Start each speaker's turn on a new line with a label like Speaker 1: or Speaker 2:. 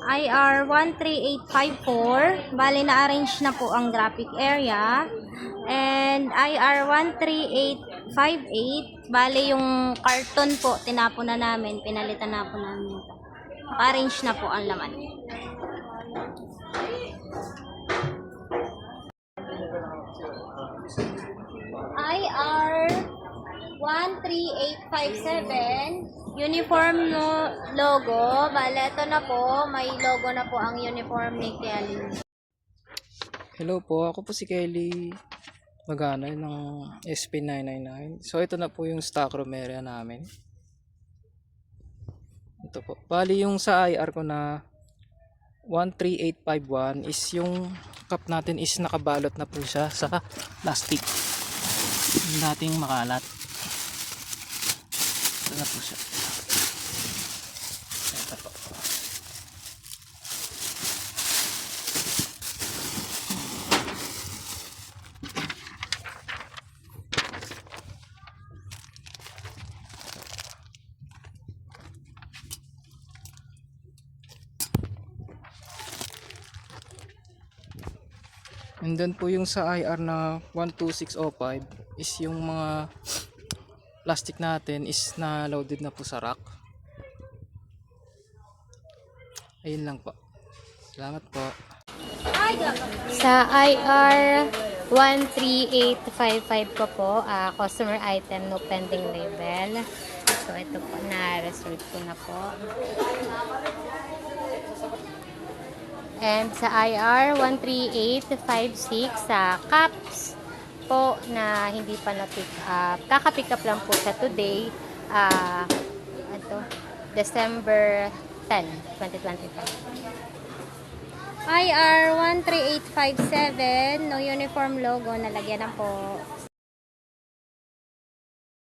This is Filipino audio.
Speaker 1: IR 13854. Bali, na-arrange na po ang graphic area. And IR 13858. Bali, yung carton po, tinapon na namin. Pinalitan na po namin ito. Naka-arrange na po ang laman. IR 13857. Uniform no logo. Bale, ito na po. May logo na po ang uniform ni Kelly.
Speaker 2: Hello po, ako po si Kelly Magana ng SP999. So ito na po yung stock room area namin. Ito po. Bali yung sa IR ko na 13851 is yung cup natin is nakabalot na po siya sa plastic. Hindi nating makalat. Ito na po siya. Ito po. And then po yung sa IR na 12605 is yung mga plastic natin is na loaded na po sa rack. Ayun lang po. Salamat po.
Speaker 3: Sa IR 13855 ko po, customer item, no pending label. So ito po, na-reserve ko na po. And sa IR 13856 sa cups po na hindi pa na-pick up. Kaka-pick up lang po sa today. December 10, 2025.
Speaker 1: IR 13857. No uniform logo. Nalagyan na po.